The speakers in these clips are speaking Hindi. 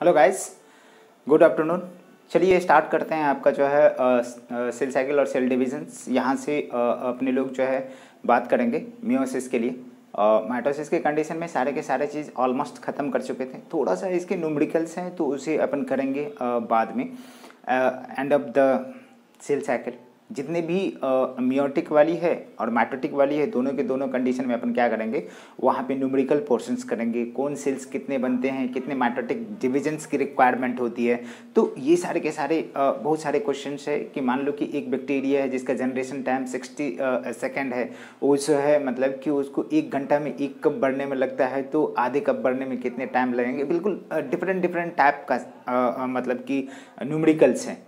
Hello guys, good afternoon. चलिए स्टार्ट करते हैं। आपका जो है सेल साइकिल और सेल डिविजन्स, यहाँ से अपने लोग जो है बात करेंगे मियोसिस के लिए। माइटोसिस के कंडीशन में सारे के सारे चीज़ ऑलमोस्ट ख़त्म कर चुके थे। थोड़ा सा इसके न्यूमेरिकल्स हैं तो उसे अपन करेंगे बाद में। End of the cell cycle जितने भी मियोटिक वाली है और माइटोटिक वाली है, दोनों के दोनों कंडीशन में अपन क्या करेंगे, वहाँ पे न्यूमेरिकल पोर्शंस करेंगे। कौन सेल्स कितने बनते हैं, कितने माइटोटिक डिविजन्स की रिक्वायरमेंट होती है। तो ये सारे के सारे बहुत सारे क्वेश्चंस है कि मान लो कि एक बैक्टीरिया है जिसका जनरेशन टाइम 60 सेकेंड है। वो जो है मतलब कि उसको 1 घंटा में 1 कप बढ़ने में लगता है, तो आधे कप बढ़ने में कितने टाइम लगेंगे। बिल्कुल डिफरेंट टाइप का मतलब कि न्यूमेरिकल्स हैं।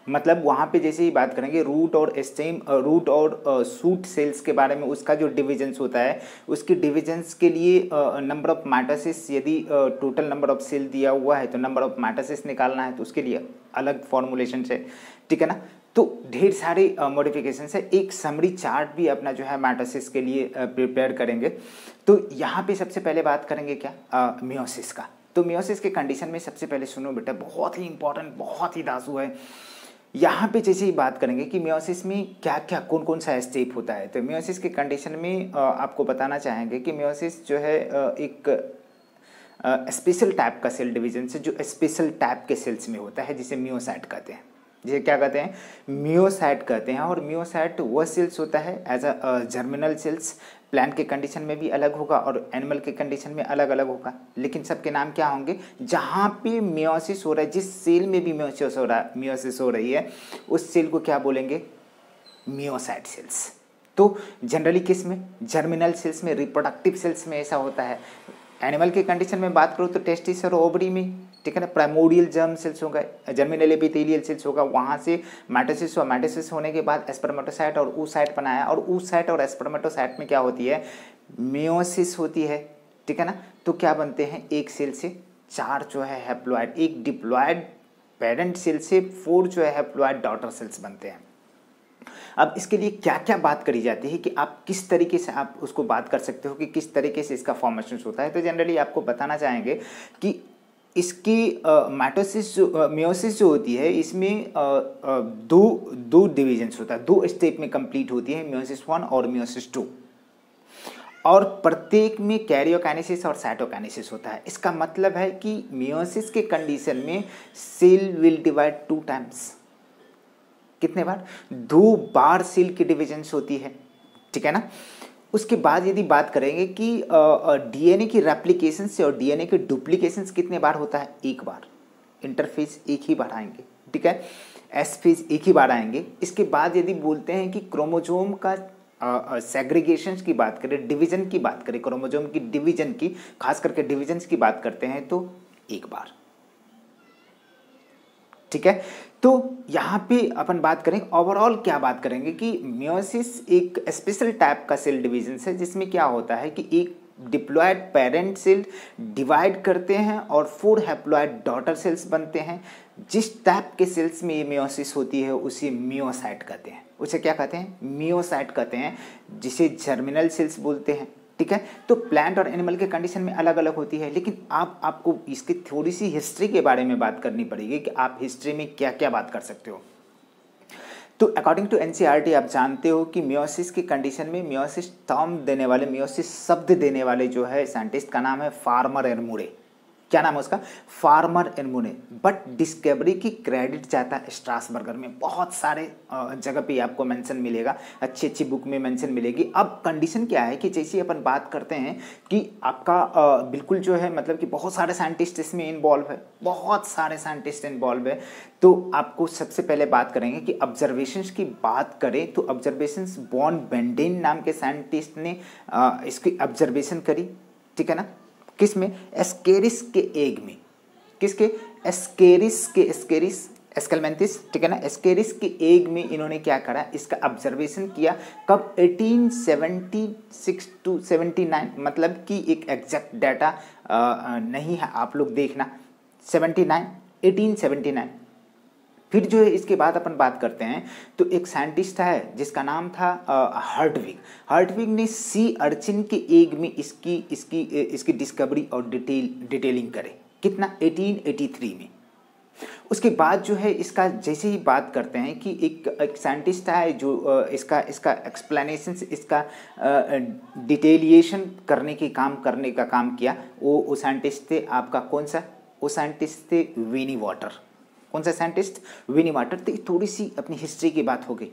मतलब वहाँ पे जैसे ही बात करेंगे रूट और स्टेम, रूट और सूट सेल्स के बारे में, उसका जो डिविजन्स होता है उसके डिविजन्स के लिए नंबर ऑफ माइटोसिस, यदि टोटल नंबर ऑफ सेल दिया हुआ है तो नंबर ऑफ माइटोसिस निकालना है तो उसके लिए अलग फॉर्मूलेशन है, ठीक है ना। तो ढेर सारे मॉडिफिकेशंस है। एक समरी चार्ट भी अपना जो है माइटोसिस के लिए प्रिपेयर करेंगे। तो यहाँ पे सबसे पहले बात करेंगे क्या, मियोसिस का। तो मियोसिस के कंडीशन में सबसे पहले सुनो बेटा, बहुत ही इंपॉर्टेंट, बहुत ही दासू है। यहाँ पे जैसे ही बात करेंगे कि मियोसिस में क्या क्या कौन कौन सा स्टेप होता है, तो मियोसिस के कंडीशन में आपको बताना चाहेंगे कि मियोसिस जो है एक स्पेशल टाइप का सेल डिवीजन से जो स्पेशल टाइप के सेल्स में होता है, जिसे मियोसाइट कहते हैं। जिसे क्या कहते हैं, मियोसाइट कहते हैं। और मियोसाइट वह सेल्स होता है as a germinal cells. Plant के कंडीशन में भी अलग होगा और एनिमल के कंडीशन में अलग अलग होगा, लेकिन सबके नाम क्या होंगे। जहाँ पे मियोसिस हो रहा है, जिस सेल में भी मियोसिस हो रही है, उस सेल को क्या बोलेंगे, मियोसाइट सेल्स। तो जनरली किस में, जर्मिनल सेल्स में, रिप्रोडक्टिव सेल्स में ऐसा होता है। एनिमल के कंडीशन में बात करो तो टेस्टिस और ओवरी में, ठीक है ना, प्राइमोडियल जर्म सेल्स होगा, जर्मिनल एपिथेलियल सेल्स होगा। वहाँ से माइटोसिस हुआ, माइटोसिस होने के बाद स्पर्मेटोसाइट और oocyte बनाया, और oocyte और स्पर्मेटोसाइट में क्या होती है, मियोसिस होती है, ठीक है ना। तो क्या बनते हैं, एक सेल से 4 जो है हैप्लॉइड, एक डिप्लॉइड पेरेंट सेल से 4 जो है हैप्लॉइड डॉटर सेल्स बनते हैं। अब इसके लिए क्या क्या बात करी जाती है कि आप किस तरीके से आप उसको बात कर सकते हो कि किस तरीके से इसका फॉर्मेशन होता है। तो जनरली आपको बताना चाहेंगे कि इसकी माइटोसिस जो मियोसिस जो होती है, इसमें दो डिविजन्स होता है, 2 स्टेप में कंप्लीट होती है, मियोसिस 1 और मियोसिस 2। और प्रत्येक में कैरियोकाइनेसिस और साइटोकाइनेसिस होता है। इसका मतलब है कि मियोसिस के कंडीशन में सेल विल डिवाइड 2 टाइम्स। कितने बार, 2 बार सेल की डिविजन्स होती है, ठीक है ना। उसके बाद यदि बात करेंगे कि डीएनए की रेप्लिकेशन से और डीएनए के डुप्लीकेशन कितने बार होता है, 1 बार। इंटरफेज एक ही बार आएंगे, ठीक है, एस फेज एक ही बार आएंगे। इसके बाद यदि बोलते हैं कि क्रोमोजोम का सेग्रीगेशन की बात करें, डिवीजन की बात करें, क्रोमोजोम की डिवीजन की, खास करके डिवीजन्स की बात करते हैं तो 1 बार, ठीक है। तो यहाँ पे अपन बात करें ओवरऑल, क्या बात करेंगे कि मियोसिस एक स्पेशल टाइप का सेल डिवीजन है, जिसमें क्या होता है कि एक डिप्लॉयड पेरेंट सेल डिवाइड करते हैं और 4 हैप्लॉयड डॉटर सेल्स बनते हैं। जिस टाइप के सेल्स में ये मियोसिस होती है उसे मियोसाइट कहते हैं। उसे क्या कहते हैं, मियोसाइट कहते हैं, जिसे जर्मिनल सेल्स बोलते हैं, ठीक है। तो प्लांट और एनिमल के कंडीशन में अलग अलग होती है, लेकिन आपको इसकी थोड़ी सी हिस्ट्री के बारे में बात करनी पड़ेगी कि आप हिस्ट्री में क्या क्या बात कर सकते हो। तो अकॉर्डिंग टू एनसीईआरटी आप जानते हो कि मियोसिस की कंडीशन में मियोसिस टर्म देने वाले, मियोसिस शब्द देने वाले जो है साइंटिस्ट का नाम है फार्मर एरमुरे। क्या नाम है उसका, फार्मर एरमुरे। बट डिस्कवरी की क्रेडिट जाता है स्ट्रासबर्गर में। बहुत सारे जगह पे आपको मेंशन मिलेगा, अच्छी अच्छी बुक में मेंशन मिलेगी। अब कंडीशन क्या है कि जैसे अपन बात करते हैं कि आपका बिल्कुल जो है मतलब कि बहुत सारे साइंटिस्ट इसमें इन्वॉल्व है, बहुत सारे साइंटिस्ट इन्वॉल्व है। तो आपको सबसे पहले बात करेंगे कि ऑब्जर्वेशंस की बात करें तो ऑब्जर्वेशंस बॉन बेंडेन नाम के साइंटिस्ट ने इसकी ऑब्जर्वेशन करी, ठीक है ना। किस में, एस्केरिस के एग में, किसके, एस्केरिस एस्केलमेंथिस, ठीक है ना। एस्केरिस के एग में इन्होंने क्या करा, इसका ऑब्जर्वेशन किया। कब, 1876 टू 79, मतलब कि एक एग्जैक्ट डाटा नहीं है, आप लोग देखना, 1879। फिर जो है इसके बाद अपन बात करते हैं तो एक साइंटिस्ट है जिसका नाम था हर्टविग ने सी अर्चिन के एग में इसकी डिस्कवरी और डिटेलिंग करे, कितना 1883 में। उसके बाद जो है इसका जैसे ही बात करते हैं कि एक साइंटिस्ट है जो इसका एक्सप्लेनेशन, इसका डिटेलिएशन करने का काम किया। वो साइंटिस्ट थे आपका कौन सा, वो साइंटिस्ट थे विनी वाटर। कौन सा साइंटिस्ट, विनी वाटर। तो थोड़ी सी अपनी हिस्ट्री की बात हो गई।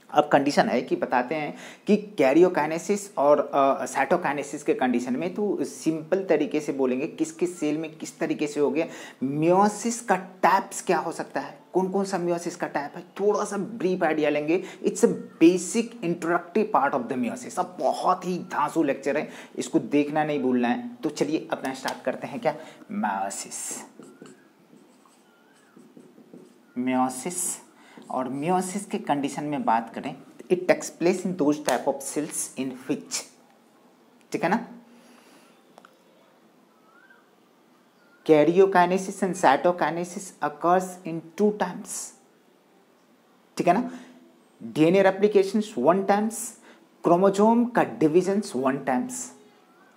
अब कंडीशन है कि बताते हैं कि कैरियोकाइनेसिस और साइटोकाइनेसिस के कंडीशन में तो सिंपल तरीके से बोलेंगे किस किस सेल में किस तरीके से हो गया। मियोसिस का टाइप्स क्या हो सकता है, कौन कौन सा मियोसिस का टाइप है, थोड़ा सा ब्रीफ आइडिया लेंगे। It's a basic introductive part of the meiosis. अब बहुत ही धांसू लेक्चर है, इसको देखना नहीं भूलना है। तो चलिए अपना स्टार्ट करते हैं। क्या मियोसिस, मियोसिस और मियोसिस के कंडीशन में बात करें तो it takes place in those type of cells in which, ठीक है ना, karyokinesis and cytokinesis occurs in 2 times, ठीक है ना। डीएनए रेप्लिकेशंस 1 टाइम्स, क्रोमोसोम का divisions 1 times.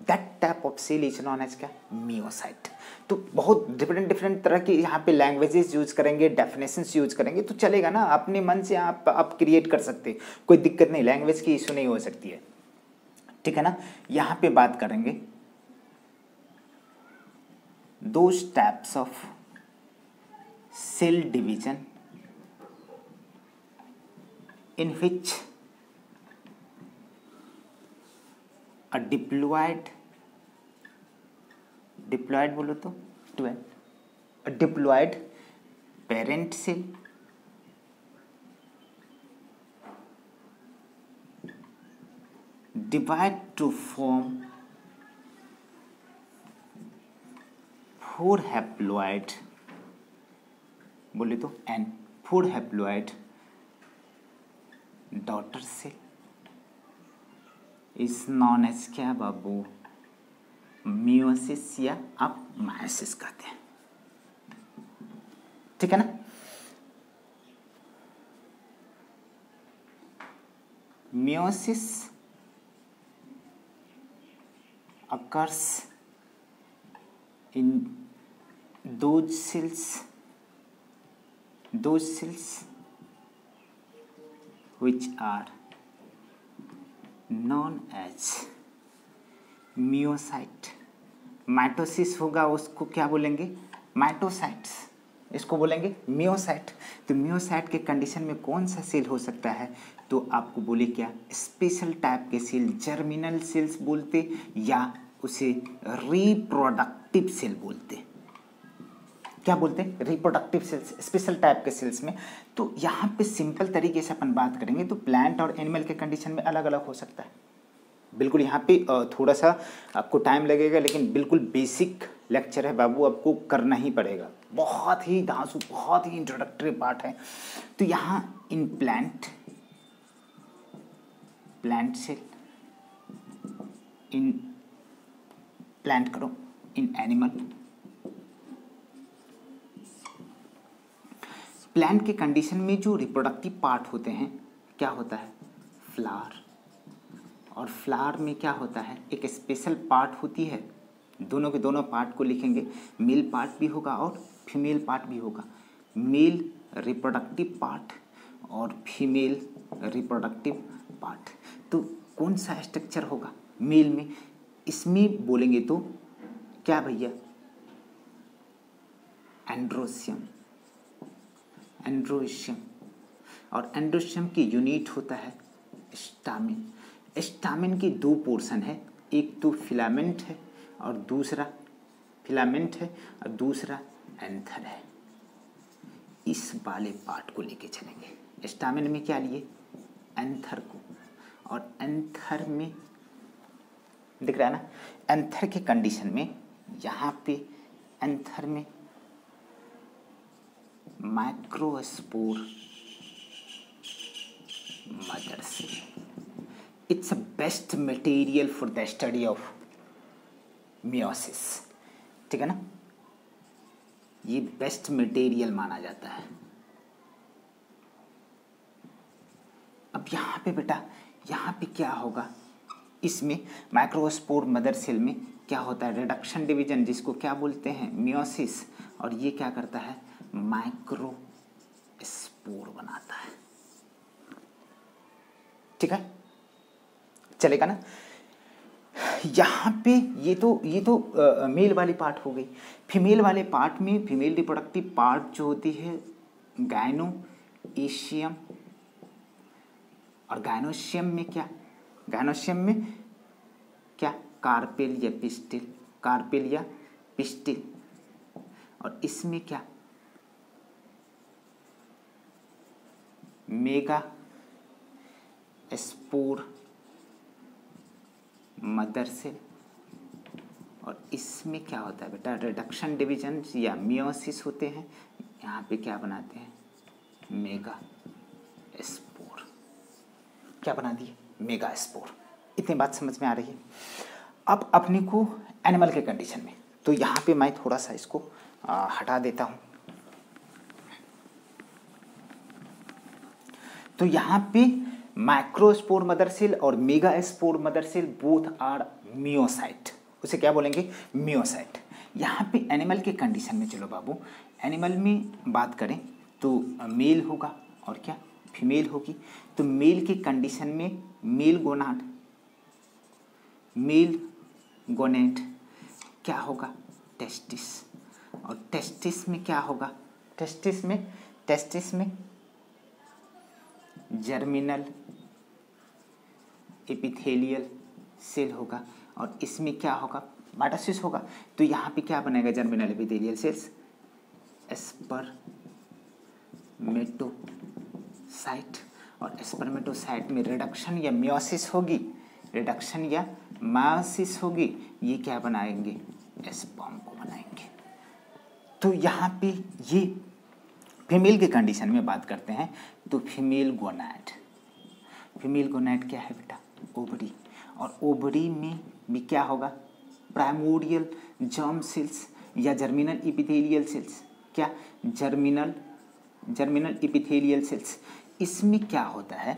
That type of cell is known as क्या, मियोसाइट। तो बहुत डिफरेंट तरह की यहाँ पे लैंग्वेजेस यूज करेंगे, डेफिनेशंस यूज करेंगे तो चलेगा ना, अपने मन से आप क्रिएट कर सकते, कोई दिक्कत नहीं, लैंग्वेज की इशू नहीं हो सकती है, ठीक है ना। यहाँ पे बात करेंगे those types of cell division in which a diploid बोलो तो diploid parent cell divide to form 4 haploid, बोले तो an 4 haploid daughter cell is known as क्या बाबू, मियोसिस या आप मायोसिस कहते हैं, ठीक है ना। Meiosis occurs in those cells which are known as meiocyte. Mitosis होगा उसको क्या बोलेंगे, माइटोसाइट्स, इसको बोलेंगे मियोसाइट। तो मियोसाइट के कंडीशन में कौन सा सेल हो सकता है, तो आपको बोले क्या, स्पेशल टाइप के सेल, जर्मिनल सेल्स बोलते या उसे रिप्रोडक्टिव सेल बोलते। क्या बोलते हैं, रिप्रोडक्टिव सेल्स, स्पेशल टाइप के सेल्स में। तो यहाँ पे सिंपल तरीके से अपन बात करेंगे तो प्लांट और एनिमल के कंडीशन में अलग अलग हो सकता है। बिल्कुल यहाँ पे थोड़ा सा आपको टाइम लगेगा लेकिन बिल्कुल बेसिक लेक्चर है बाबू, आपको करना ही पड़ेगा। बहुत ही धांसू, बहुत ही इंट्रोडक्टरी पार्ट है। तो यहाँ in plant cell, in plant करो, इन एनिमल, प्लांट के कंडीशन में जो रिप्रोडक्टिव पार्ट होते हैं क्या होता है, फ्लावर। और फ्लावर में क्या होता है, एक स्पेशल पार्ट होती है, दोनों के दोनों पार्ट को लिखेंगे, मेल पार्ट भी होगा और फीमेल पार्ट भी होगा। मेल रिप्रोडक्टिव पार्ट और फीमेल रिप्रोडक्टिव पार्ट। तो कौन सा स्ट्रक्चर होगा मेल में, इसमें बोलेंगे तो क्या भैया, एंड्रोसियम, एंड्रोशियम। और एंड्रोशियम की यूनिट होता है स्टामिन। स्टामिन की 2 पोर्शन है, एक तो फिलामेंट है और दूसरा एंथर है। इस वाले पार्ट को लेके चलेंगे। स्टामिन में क्या लिए, एंथर को, और एंथर में दिख रहा है ना, एंथर के कंडीशन में यहाँ पे एंथर में microspore mother cell. It's a best material for the study of meiosis, ठीक है ना, ये बेस्ट मटेरियल माना जाता है। अब यहाँ पे बेटा, यहाँ पे क्या होगा, इसमें माइक्रोस्पोर मदर सेल में क्या होता है रिडक्शन डिवीजन, जिसको क्या बोलते हैं मियोसिस, और ये क्या करता है माइक्रो स्पोर बनाता है। ठीक है, चलेगा ना। यहाँ पे ये तो मेल वाली पार्ट हो गई। फीमेल वाले पार्ट में फीमेल रिप्रोडक्टिव पार्ट जो होती है गायनोएशियम, और गायनोशियम में क्या, गायनोशियम में क्या कार्पेल या पिस्टिल, कार्पेल या पिस्टिल, और इसमें क्या मेगा स्पोर मदर सेल, और इसमें क्या होता है बेटा रिडक्शन डिवीजन या मियोसिस होते हैं। यहाँ पे क्या बनाते हैं मेगा स्पोर, क्या बना दिए मेगा स्पोर। इतनी बात समझ में आ रही है। अब अपने को एनिमल के कंडीशन में, तो यहाँ पे मैं थोड़ा सा इसको हटा देता हूँ। तो यहाँ पे माइक्रोस्पोर मदर सेल और megaspore mother cell both are meiocyte, उसे क्या बोलेंगे मियोसाइट। यहाँ पे एनिमल के कंडीशन में, चलो बाबू एनिमल में बात करें तो मेल होगा और क्या फीमेल होगी। तो मेल के कंडीशन में मेल गोनाड, मेल गोनेट क्या होगा टेस्टिस, और टेस्टिस में क्या होगा टेस्टिस में जर्मिनल एपिथेलियल सेल होगा, और इसमें क्या होगा माइटोसिस होगा। तो यहाँ पे क्या बनेगा जर्मिनल एपिथेलियल सेल्स स्पर्मेटोसाइट, और स्पर्मेटोसाइट में रिडक्शन या मियोसिस होगी, रिडक्शन या मायोसिस होगी, ये क्या बनाएंगे स्पर्म को बनाएंगे। तो यहाँ पे ये फीमेल के कंडीशन में बात करते हैं तो फीमेल गोनाड क्या है बेटा ओवरी, और ओवरी में भी क्या होगा प्राइमोडियल जर्म सेल्स या जर्मिनल एपिथेलियल सेल्स, क्या जर्मिनल एपिथेलियल सेल्स। इसमें क्या होता है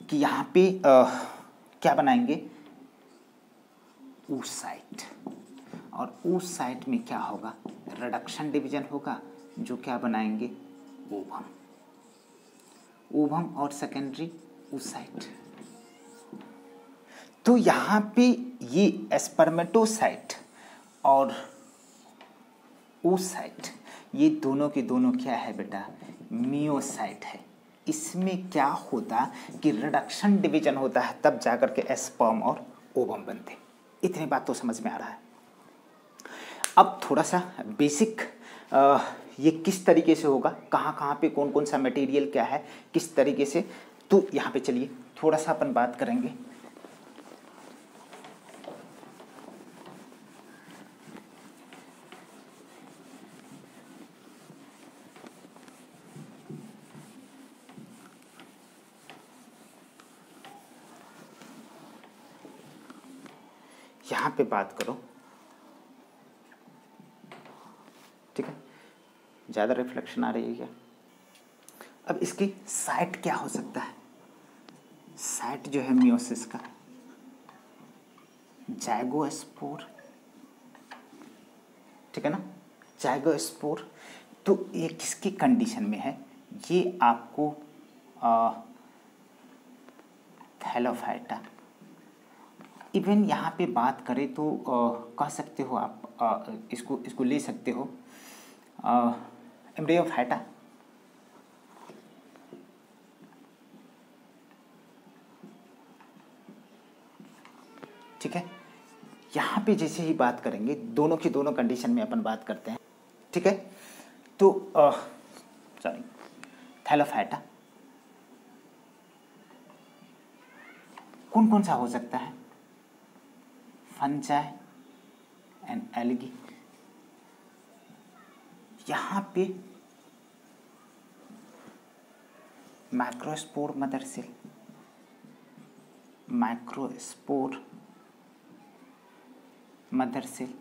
कि यहाँ पे क्या बनाएंगे oocyte, और oocyte में क्या होगा रिडक्शन डिवीजन होगा, जो क्या बनाएंगे ओवम और सेकेंडरी oocyte। तो यहाँ पे ये स्पर्मेटोसाइट और oocyte ये दोनों के दोनों क्या है बेटा मियोसाइट है। इसमें क्या होता कि रिडक्शन डिवीजन होता है, तब जाकर के स्पर्म और ओवम बनते। इतनी बात तो समझ में आ रहा है। अब थोड़ा सा बेसिक ये किस तरीके से होगा, कहाँ कहाँ पे कौन कौन सा मटेरियल क्या है किस तरीके से, तो यहाँ पे चलिए थोड़ा सा अपन बात करेंगे। यहाँ पे बात करो, ठीक है, ज़्यादा रिफ्लेक्शन आ रही है क्या। अब इसकी साइट क्या हो सकता है, साइट जो है मियोसिस का जाइगोस्पोर, ठीक है ना जाइगोस्पोर। तो ये किसकी कंडीशन में है, ये आपको थैलोफाइटा, इवन यहाँ पे बात करें तो कह सकते हो आप इसको ले सकते हो एम्ब्रियोफाइटा, ठीक है। यहाँ पे जैसे ही बात करेंगे दोनों की दोनों कंडीशन में अपन बात करते हैं, ठीक है। तो सॉरी थैलोफाइटा कौन कौन सा हो सकता है फंजाई एंड एल्गी। यहाँ पे microspore mother cell, microspore mother cell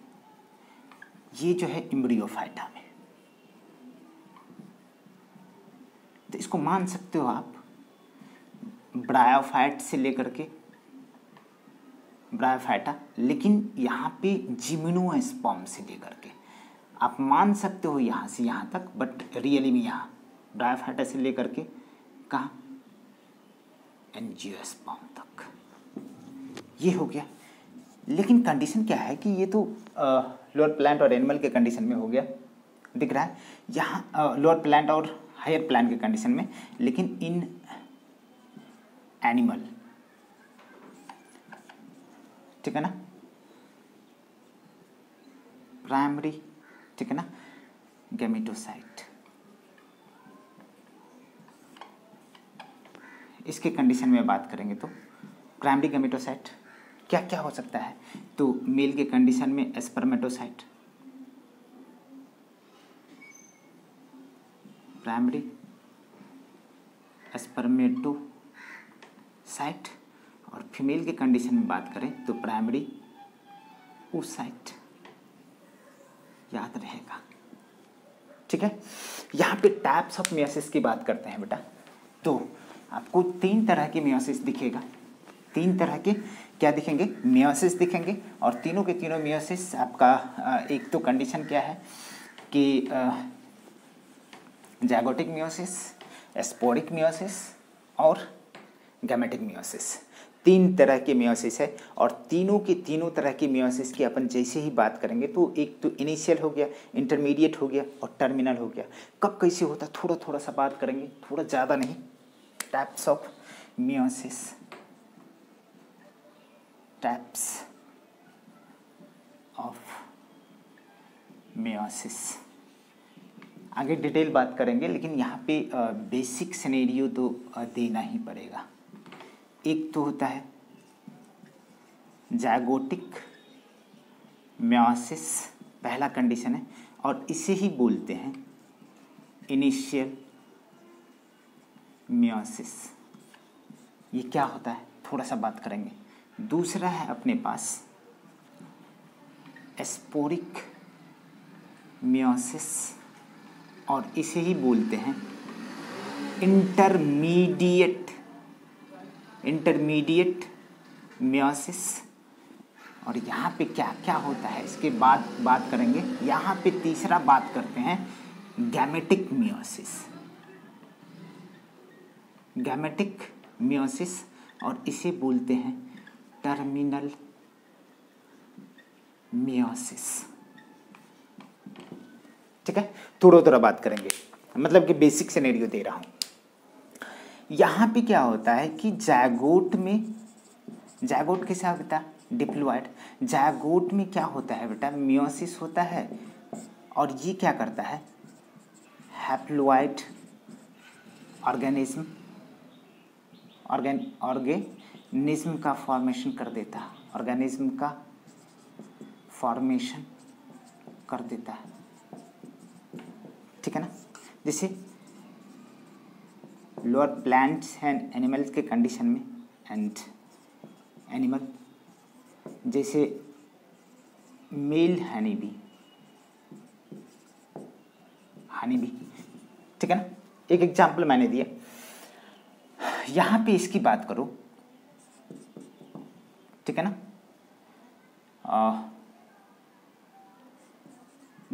ये जो है एम्ब्रियोफाइटा में, तो इसको मान सकते हो आप ब्रायोफाइट से लेकर के ब्रायोफाइटा, लेकिन यहाँ पे जिम्नोस्पर्म से लेकर के आप मान सकते हो यहाँ से यहाँ तक, बट रियली में यहाँ ब्रायोफाइटा से लेकर के कहाँ एंजियोस्पर्म तक ये हो गया। लेकिन कंडीशन क्या है कि ये तो लोअर प्लांट और एनिमल के कंडीशन में हो गया, दिख रहा है यहाँ लोअर प्लांट और हायर प्लांट के कंडीशन में, लेकिन इन एनिमल, ठीक है ना, प्राइमरी, ठीक है ना, गैमेटोसाइट, इसके कंडीशन में बात करेंगे तो प्राइमरी गैमेटोसाइट क्या क्या हो सकता है, तो मेल के कंडीशन में स्पर्मेटोसाइट, प्राइमरी स्पर्मेटोसाइट, और फीमेल के कंडीशन में बात करें तो प्राइमरी oocyte, याद रहेगा, ठीक है। यहाँ पे टाइप्स ऑफ मियोसिस की बात करते हैं बेटा, तो आपको 3 तरह के मियोसिस दिखेगा, 3 तरह के क्या दिखेंगे, मियोसिस दिखेंगे, और तीनों के तीनों मियोसिस आपका एक तो कंडीशन क्या है कि जाइगोटिक मियोसिस, स्पोरिक मियोसिस और गैमेटिक मियोसिस, 3 तरह के मियोसिस है। और तीनों के तीनों तरह के मियोसिस की अपन जैसे ही बात करेंगे तो एक तो इनिशियल हो गया, इंटरमीडिएट हो गया और टर्मिनल हो गया। कब कैसे होता है थोड़ा थोड़ा सा बात करेंगे, थोड़ा ज़्यादा नहीं। Types of meiosis, types of meiosis, आगे डिटेल बात करेंगे, लेकिन यहाँ पे बेसिक सिनेरियो तो देना ही पड़ेगा। एक तो होता है जाइगोटिक मियोसिस, पहला कंडीशन है, और इसे ही बोलते हैं इनिशियल मियोसिस। ये क्या होता है थोड़ा सा बात करेंगे। दूसरा है अपने पास स्पोरिक मियोसिस, और इसे ही बोलते हैं इंटरमीडिएट मियोसिस। और यहाँ पे क्या क्या होता है इसके बाद बात करेंगे। यहाँ पे तीसरा बात करते हैं गैमेटिक मियोसिस, गैमेटिक मियोसिस, और इसे बोलते हैं टर्मिनल मियोसिस, ठीक है। थोड़ा थोड़ा बात करेंगे, मतलब कि बेसिक सिनेरियो दे रहा हूँ। यहाँ पे क्या होता है कि जायगोट में, जायगोट कैसा होता है, डिप्लॉइड। जायगोट में क्या होता है बेटा, मियोसिस होता है, और ये क्या करता है, हैप्लॉइड ऑर्गेनिज्म का फॉर्मेशन कर देता है, ऑर्गेनिज्म का फॉर्मेशन कर देता है, ठीक है ना। जैसे लोअर प्लांट्स एंड एनिमल्स के कंडीशन में, एंड एनिमल जैसे मेल हनी बी, ठीक है ना। एक एग्जाम्पल मैंने दिया, यहाँ पे इसकी बात करो, ठीक है ना।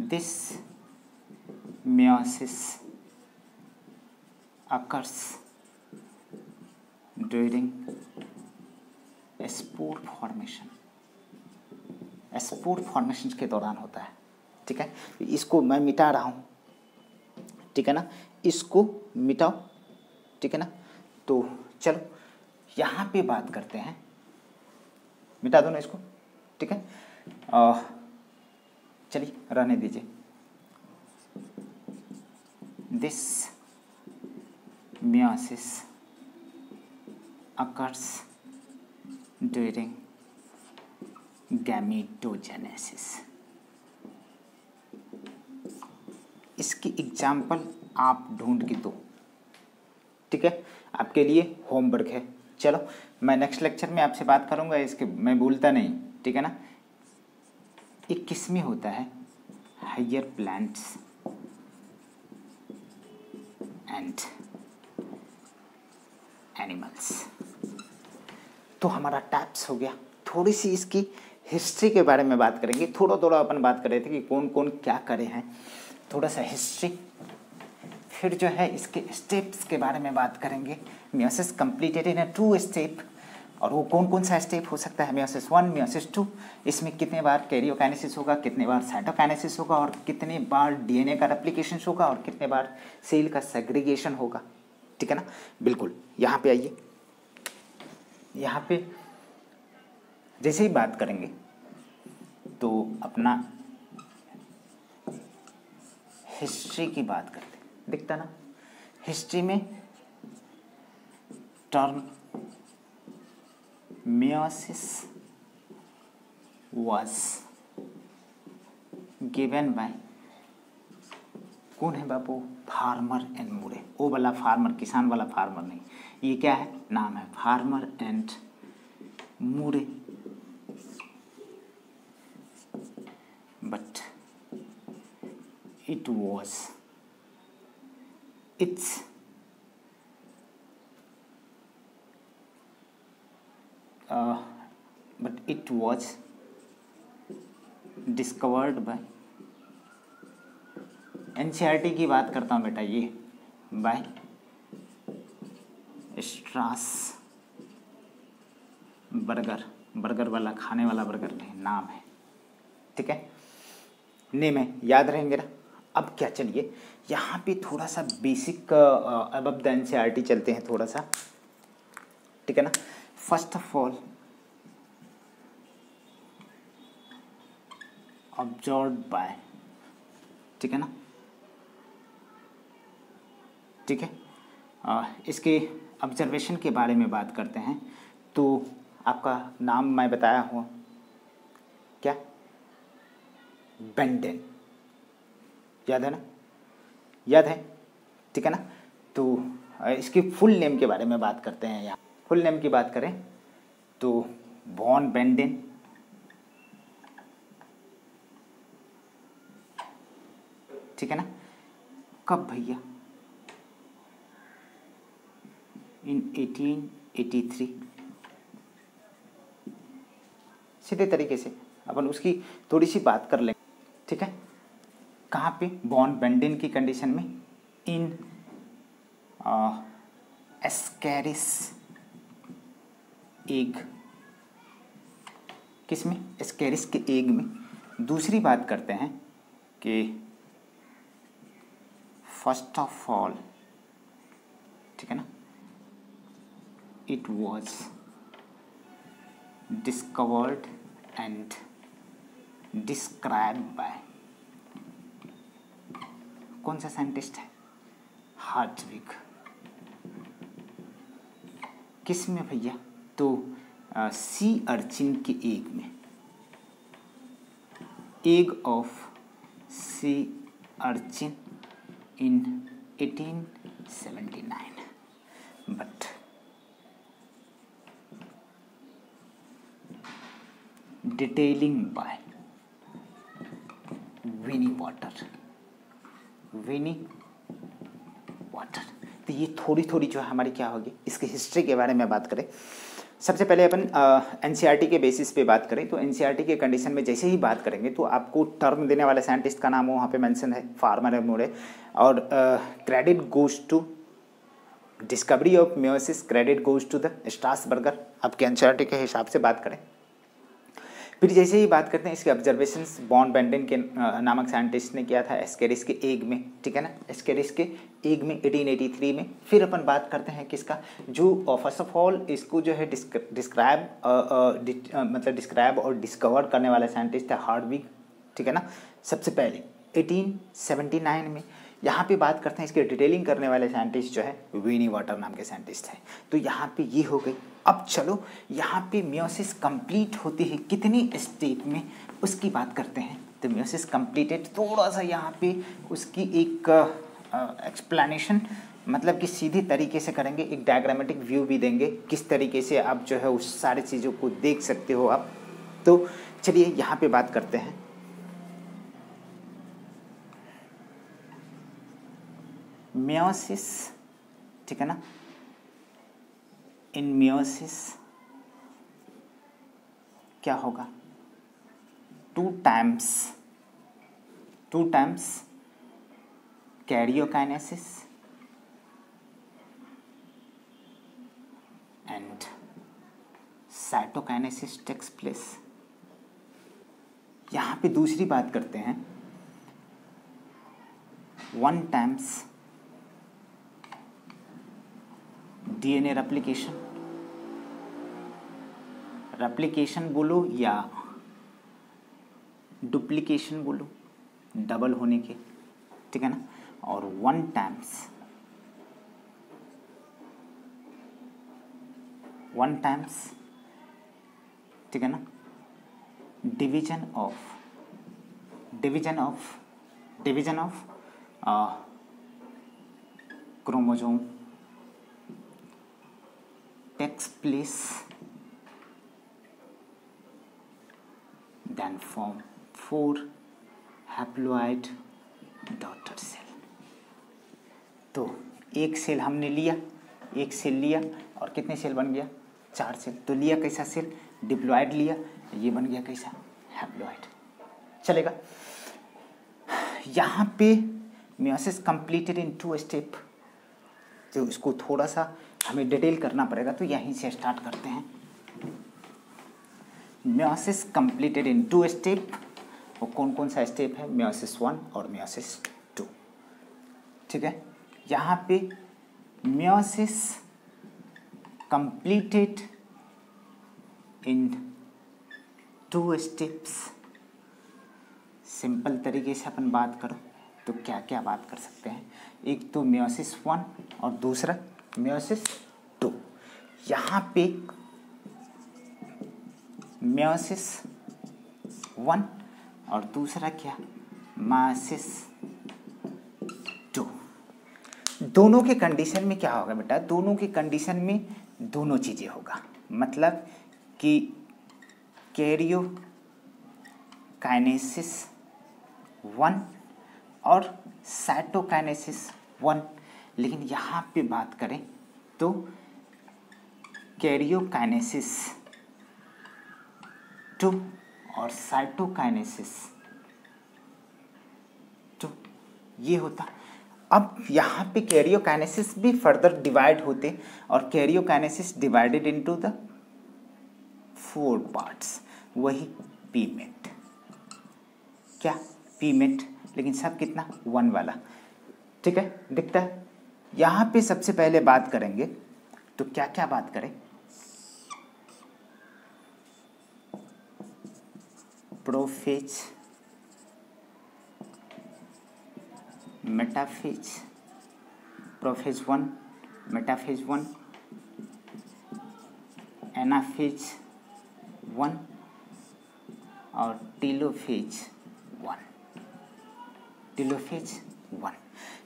This meiosis occurs during spore formation, spore formation के दौरान होता है, ठीक है। इसको मैं मिटा रहा हूँ, ठीक है ना, इसको मिटाओ, ठीक है ना। तो चलो यहाँ पे बात करते हैं, मिटा दो ना इसको, ठीक है। चलिए रहने दीजिए। This meiosis occurs during gametogenesis। इसकी एग्जाम्पल आप ढूंढ के दो, ठीक है, आपके लिए होमवर्क है। चलो मैं नेक्स्ट लेक्चर में आपसे बात करूंगा, इसके मैं भूलता नहीं, ठीक है ना। एक किस में होता है, हायर प्लांट्स एंड एनिमल्स। तो हमारा टाइप्स हो गया, थोड़ी सी इसकी हिस्ट्री के बारे में बात करेंगे। थोड़ा थोड़ा अपन बात कर रहे थे कि कौन कौन क्या करे हैं, थोड़ा सा हिस्ट्री। फिर जो है इसके स्टेप्स के बारे में बात करेंगे। मियोसिस कंप्लीटेड इन 2 स्टेप, और वो कौन कौन सा स्टेप हो सकता है, मियोसिस 1, मियोसिस 2, इसमें कितने बार कैरियोकाइनेसिस होगा, कितने बार साइटोकाइनेसिस होगा, और कितने बार डीएनए का रेप्लिकेशन होगा, और कितने बार सेल का सेग्रीगेशन होगा। ठीक है ना, बिल्कुल। यहाँ पे आइए, यहाँ पे जैसे ही बात करेंगे तो अपना हिस्ट्री की बात करते हैं, दिखता ना। हिस्ट्री में term meiosis was given by कौन है बापू, फार्मर एंड मूरे। ओ वाला फार्मर, किसान वाला फार्मर नहीं, ये क्या है, नाम है farmer and Moore. But it was it's but it was discovered by, NCERT की बात करता हूँ बेटा, ये बाय स्ट्रास बर्गर, बर्गर वाला खाने वाला बर्गर नहीं, नाम है। ठीक है, नेम है, याद रहेंगे ना। अब क्या, चलिए यहाँ पे थोड़ा सा बेसिक अबव द एनसीईआरटी चलते हैं थोड़ा सा। ठीक है ना, first of all observe by, ठीक है ना, ठीक है। इसके ऑब्जर्वेशन के बारे में बात करते हैं। तो आपका नाम मैं बताया हूँ क्या, बेंडेन, याद है ना, याद है, ठीक है ना। तो इसकी फुल नेम के बारे में बात करते हैं। यहाँ फुल नेम की बात करें तो वॉन बेंडेन, ठीक है ना। कब भैया, इन 1883। सीधे तरीके से अपन उसकी थोड़ी सी बात कर लेंगे। ठीक है, कहाँ पे, वॉन बेंडेन की कंडीशन में, इन एस्कैरिस एग, किस में, एस्कैरिस के एग में। दूसरी बात करते हैं कि फर्स्ट ऑफ ऑल, ठीक है ना, it was discovered and described by, कौन सा साइंटिस्ट है, हार्टविग। किस में भैया, तो सी अर्चिन के एग में, egg of sea urchin in 1879, but detailing by Winiwarter, Winiwarter. तो ये थोड़ी थोड़ी जो है हमारी क्या होगी, इसकी हिस्ट्री के बारे में बात करें। सबसे पहले अपन एनसीईआरटी के बेसिस पे बात करें तो एनसीईआरटी के कंडीशन में जैसे ही बात करेंगे तो आपको टर्म देने वाले साइंटिस्ट का नाम वहाँ पे मेंशन है, फार्मर एंड मूरे। और credit goes to discovery of meiosis, credit goes to the Strasburger, आपके एनसीईआरटी के हिसाब से बात करें। फिर जैसे ही बात करते हैं इसके ऑब्जर्वेशंस, वॉन बेंडेन के नामक साइंटिस्ट ने किया था एस्केरिस के एग में, ठीक है ना, एस्केरिस के एग में 1883 में। फिर अपन बात करते हैं किसका, जो फर्स्ट ऑफ ऑल इसको जो है डिस्क्राइब मतलब डिस्क्राइब और डिस्कवर करने वाला साइंटिस्ट है हार्टविग, ठीक है ना, सबसे पहले 1879 में। यहाँ पे बात करते हैं इसके डिटेलिंग करने वाले साइंटिस्ट जो है विनी वाटर नाम के साइंटिस्ट हैं। तो यहाँ पे ये हो गई। अब चलो यहाँ पे मियोसिस कंप्लीट होती है कितनी स्टेप में, उसकी बात करते हैं। तो मियोसिस कंप्लीटेड, थोड़ा सा यहाँ पे उसकी एक एक्सप्लेनेशन मतलब कि सीधी तरीके से करेंगे, एक डायग्रामेटिक व्यू भी देंगे, किस तरीके से आप जो है उस सारी चीज़ों को देख सकते हो आप। तो चलिए यहाँ पे बात करते हैं। मियोसिस, ठीक है ना, इन मियोसिस क्या होगा, two times karyokinesis and cytokinesis takes place. यहाँ पे दूसरी बात करते हैं, 1 टाइम्स डीएनए रेप्लिकेशन बोलो या डुप्लीकेशन बोलो, डबल होने के, ठीक है ना। और 1 टाइम्स ठीक है ना, division of chromosome takes place, then form 4 haploid daughter cell. तो एक सेल हमने लिया, एक सेल लिया और कितने सेल बन गया, 4 सेल। तो लिया कैसा सेल, डिप्लॉइड लिया, ये बन गया कैसा, हैप्लॉइड। चलेगा। यहाँ पे मियोसिस कंप्लीटेड इन 2 स्टेप, तो इसको थोड़ा सा हमें डिटेल करना पड़ेगा, तो यहीं से स्टार्ट करते हैं। मियोसिस कंप्लीटेड इन 2 स्टेप, और कौन कौन सा स्टेप है, मियोसिस 1 और मियोसिस 2, ठीक है। यहाँ पे meiosis completed in 2 steps, simple तरीके से अपन बात करो तो क्या क्या बात कर सकते हैं, एक तो मियोसिस 1 और दूसरा मियोसिस 2। यहाँ पे मियोसिस 1 और दूसरा क्या, मियोसिस 2। दोनों के कंडीशन में क्या होगा बेटा, दोनों के कंडीशन में दोनों चीज़ें होगा, मतलब कि कैरियोकाइनेसिस 1 और साइटोकाइनेसिस 1। लेकिन यहाँ पे बात करें तो कैरियोकाइनेसिस 2 और साइटोकाइनेसिस 2 ये होता। अब यहाँ पे कैरियोकाइनेसिस भी फर्दर डिवाइड होते, और karyokinesis divided into the 4 parts, वही पीमेट, क्या पीमेट, लेकिन सब कितना, 1 वाला, ठीक है, दिखता है। यहाँ पे सबसे पहले बात करेंगे तो क्या क्या बात करें, prophase, metaphase, prophase 1, metaphase 1, anaphase 1 और टीलोफेज 1।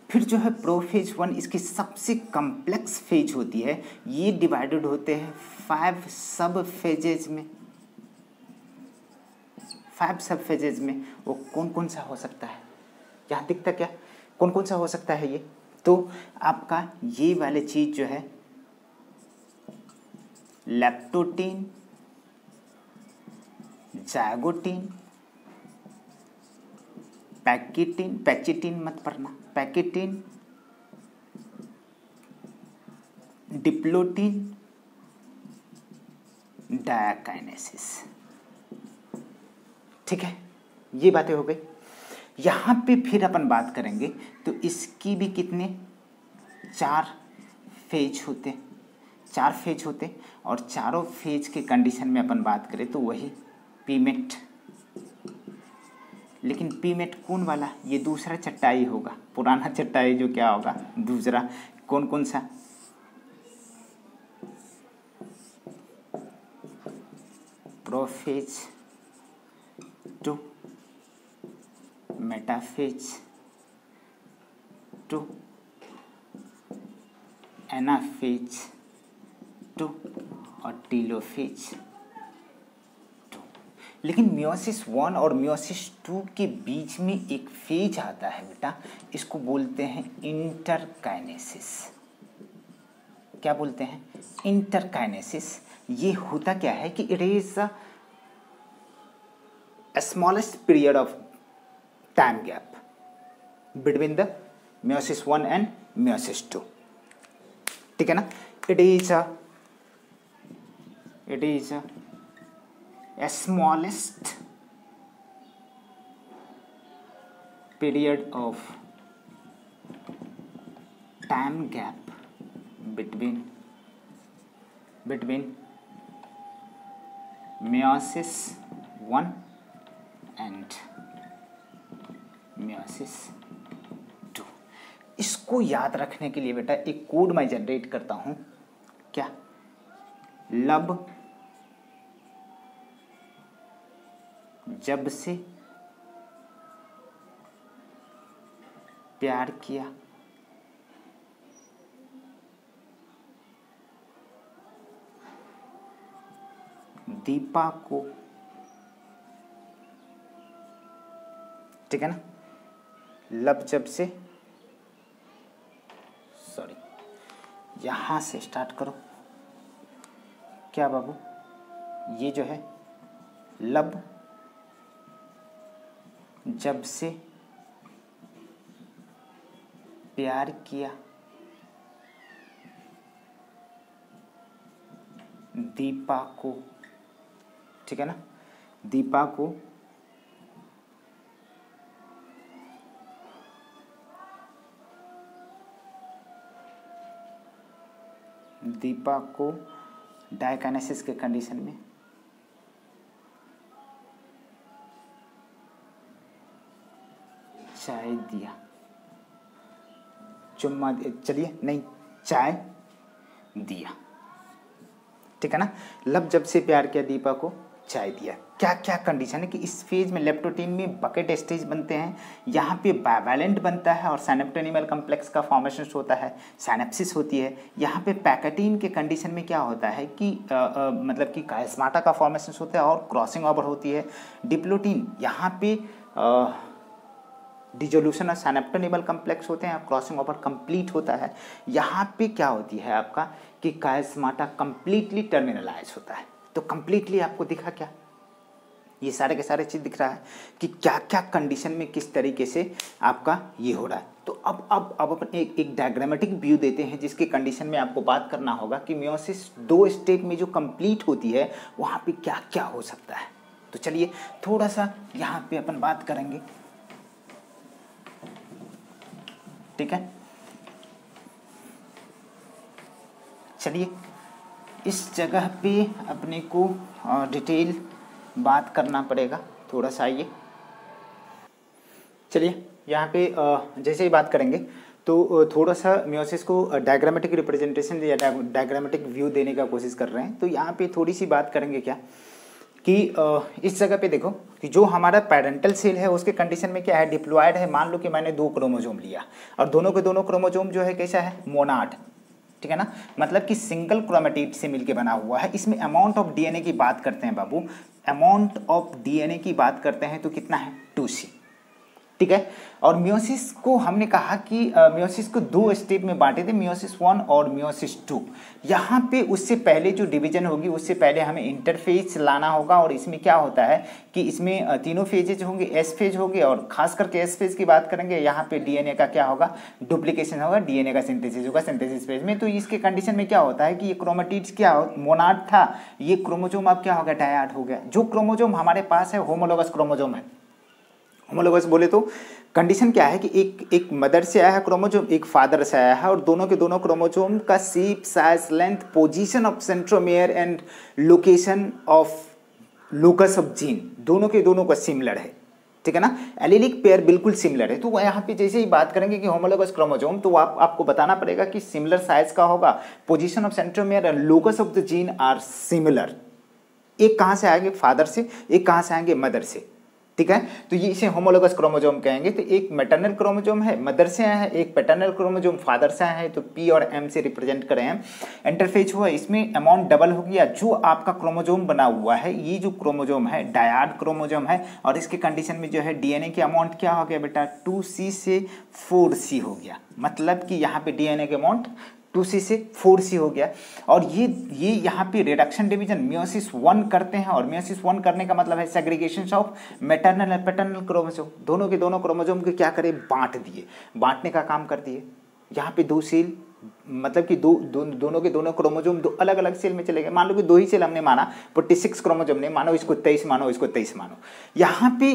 फिर जो है प्रोफेज 1, इसकी सबसे कम्प्लेक्स फेज होती है। ये डिवाइडेड होते हैं 5 सब फेजेज में। 5 सब फेजेज में वो कौन कौन सा हो सकता है, यहाँ दिखता क्या, कौन कौन सा हो सकता है ये, तो आपका ये वाले चीज जो है लैप्टोटीन, जाइगोटीन, पैक्सीटीन मत पढ़ना, पैक्सीटीन, डिप्लोटीन, डायाकाइनेसिस, ठीक है, ये बातें हो गई। यहाँ पे फिर अपन बात करेंगे तो इसकी भी कितने, 4 फेज होते, और चारों फेज के कंडीशन में अपन बात करें तो वही पीमेट। लेकिन पीमेट कौन वाला, ये दूसरा चट्टाई होगा, पुराना चट्टाई जो क्या होगा, दूसरा कौन कौन सा, प्रोफेज 2, मेटाफेज 2, एनाफेज 2 और टीलोफेज 2। लेकिन मियोसिस 1 और मियोसिस 2 के बीच में एक फेज आता है बेटा, इसको बोलते हैं इंटरकाइनेसिस। क्या बोलते हैं, इंटरकाइनेसिस। ये होता क्या है कि it is smallest period of time gap between the meiosis 1 and meiosis 2, ठीक है ना। it is a smallest period of time gap between meiosis 1 and meiosis 2। इसको याद रखने के लिए बेटा एक कोड मैं जनरेट करता हूं, क्या, लब जब से प्यार किया दीपा को, ठीक है ना। लब जब से, सॉरी यहां से स्टार्ट करो, क्या बाबू, ये जो है लब जब से प्यार किया दीपा को, ठीक है ना, दीपा को डायकाइनेसिस के कंडीशन में चाय दिया, चुम्मा, चलिए नहीं, चाय दिया, ठीक है ना। लब जब से प्यार किया दीपा को चाय दिया। क्या क्या कंडीशन है कि इस फेज में लेप्टोटीन में बकेट स्टेज बनते हैं, यहाँ पे बाइवैलेंट बनता है और साइनेप्टोनिमल कम्प्लेक्स का फॉर्मेशन होता है, साइनेप्सिस होती है। यहाँ पे पैकेटीन के कंडीशन में क्या होता है कि मतलब कि कायस्माटा का फॉर्मेशन होता है और क्रॉसिंग ओवर होती है। डिप्लोटीन यहाँ पे डिजोल्यूशन और साइनेप्टोनिमल कम्प्लेक्स होते हैं और क्रॉसिंग ओवर कंप्लीट होता है। यहाँ पे क्या होती है आपका कि कायस्माटा कंप्लीटली टर्मिनलाइज होता है। तो कंप्लीटली आपको दिखा क्या, ये सारे के सारे चीज़ दिख रहा है कि क्या क्या कंडीशन में किस तरीके से आपका ये हो रहा है। तो अब अपन एक डायग्रामेटिक व्यू देते हैं जिसके कंडीशन में आपको बात करना होगा कि मियोसिस 2 स्टेप में जो कंप्लीट होती है वहाँ पे क्या क्या हो सकता है। तो चलिए थोड़ा सा यहाँ पे अपन बात करेंगे, ठीक है। चलिए इस जगह पे अपने को डिटेल बात करना पड़ेगा थोड़ा सा। आइए चलिए यहाँ पे जैसे ही बात करेंगे तो थोड़ा सा मियोसिस को डायग्रामेटिक रिप्रेजेंटेशन या डायग्रामेटिक व्यू देने का कोशिश कर रहे हैं। तो यहाँ पे थोड़ी सी बात करेंगे क्या कि इस जगह पे देखो कि जो हमारा पेरेंटल सेल है उसके कंडीशन में क्या है, डिप्लॉयड है। मान लो कि मैंने 2 क्रोमोजोम लिया और दोनों के दोनों क्रोमोजोम जो है कैसा है, मोनाड, ठीक है ना, मतलब कि सिंगल क्रोमेटिड से मिलके बना हुआ है। इसमें अमाउंट ऑफ डीएनए की बात करते हैं बाबू, अमाउंट ऑफ डीएनए की बात करते हैं तो कितना है 2C, ठीक है। और मियोसिस को हमने कहा कि मियोसिस को 2 स्टेप में बांटे थे, मियोसिस 1 और मियोसिस 2। यहाँ पे उससे पहले जो डिवीजन होगी उससे पहले हमें इंटरफेज लाना होगा। और इसमें क्या होता है कि इसमें तीनों फेजेज होंगे, एस फेज होंगे और खास करके एस फेज की बात करेंगे। यहाँ पे डीएनए का क्या होगा, डुप्लीकेशन होगा, डीएनए का सिंथेसिस होगा सिंथेसिस फेज में। तो इसके कंडीशन में क्या होता है कि ये क्रोमेटिड्स क्या मोनाड था, ये क्रोमोजोम अब क्या हो गया, डायड हो गया। जो क्रोमोजोम हमारे पास है होमोलोगस क्रोमोजोम है। होमोलोगस बोले तो कंडीशन क्या है कि एक मदर से आया है क्रोमोजोम, एक फादर से आया है और दोनों के दोनों क्रोमोजोम का shape, size, length, position of centromere and location of locus of gene दोनों के दोनों का सिमिलर है, ठीक है ना। एलिलिक पेयर बिल्कुल सिमिलर है। तो यहाँ पे जैसे ही बात करेंगे कि होमोलोगस क्रोमोजोम तो आपको बताना पड़ेगा कि सिमिलर साइज का होगा, position of centromere and locus of the gene are similar. एक कहाँ से आएंगे, फादर से, एक कहाँ से आएंगे, मदर से, ठीक है। तो ये इसे होमोलोगस क्रोमोजोम कहेंगे। तो एक मैटरनल क्रोमोजोम है, मदर से आया है, एक पैटर्नल क्रोमोजोम फादर से आया है। तो पी और एम से रिप्रेजेंट करें हैं। इंटरफेज हुआ, इसमें अमाउंट डबल हो गया। जो आपका क्रोमोजोम बना हुआ है, ये जो क्रोमोजोम है डायड क्रोमोजोम है और इसके कंडीशन में जो है डीएनए की अमाउंट क्या हो गया बेटा, 2C से 4C हो गया। मतलब कि यहाँ पे डीएनए के अमाउंट 2C से 4C हो गया। और ये यहाँ पे रिडक्शन डिवीजन मियोसिस 1 करते हैं, और मियोसिस 1 करने का मतलब है segregation of maternal and paternal chromosome, दोनों के दोनों क्रोमोसोम को क्या करे, बांट दिए, बांटने का काम कर दिए। यहाँ पे 2 सेल, मतलब कि दोनों के दोनों क्रोमोसोम 2 अलग अलग सेल में चले गए। मान लो कि 2 ही सेल हमने माना, 46 क्रोमोसोम ने, मानो इसको 23 मानो, इसको 23 मानो। यहाँ पे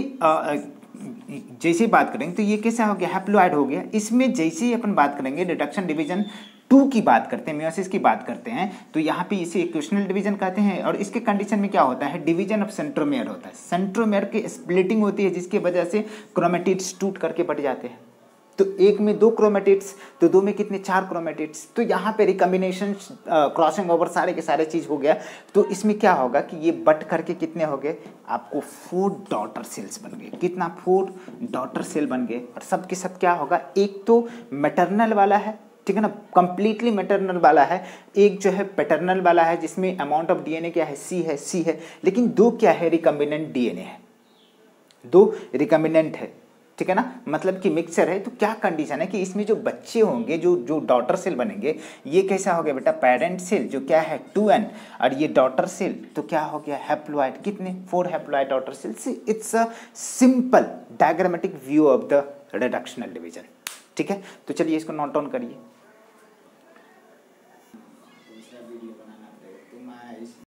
जैसे ही बात करेंगे तो ये कैसा हो गया, हैप्लोइड हो गया। इसमें जैसे ही अपन बात करेंगे रिडक्शन डिवीजन 2 की बात करते हैं, मियोसिस की बात करते हैं, तो यहाँ पे इसे इक्वेशनल डिवीजन कहते हैं। और इसके कंडीशन में क्या होता है, डिवीजन ऑफ सेंट्रोमेयर होता है, सेंट्रोमेयर की स्प्लिटिंग होती है, जिसकी वजह से क्रोमेटिड्स टूट करके बढ़ जाते हैं। तो एक में 2 क्रोमेटिड्स, तो 2 में कितने, 4 क्रोमेटिड्स। तो यहाँ पे रिकम्बिनेशन, क्रॉसिंग ओवर सारे के सारे चीज हो गया। तो इसमें क्या होगा कि ये बट करके कितने हो गए, आपको 4 डॉटर सेल्स बन गए। कितना, 4 डॉटर सेल बन गए। और सब के सब क्या होगा, एक तो मैटरनल वाला है, ठीक है ना, कंप्लीटली मैटरनल वाला है, एक जो है पैटर्नल वाला है, जिसमें अमाउंट ऑफ डीएनए क्या है, सी है, लेकिन 2 क्या है, रिकम्बिनेंट डीएनए है, 2 रिकम्बिनेंट है, ठीक है ना, मतलब कि मिक्सचर है। तो क्या कंडीशन है कि इसमें जो बच्चे होंगे, जो डॉटर सेल बनेंगे, ये कैसा हो गया बेटा, पेरेंट सेल जो क्या है 2n, और ये डॉटर सेल तो क्या हो गया, हैप्लोइड, कितने, 4 haploid daughter cells. It's a simple diagrammatic view of the reductional division, ठीक है। तो चलिए इसको नोट डाउन करिए।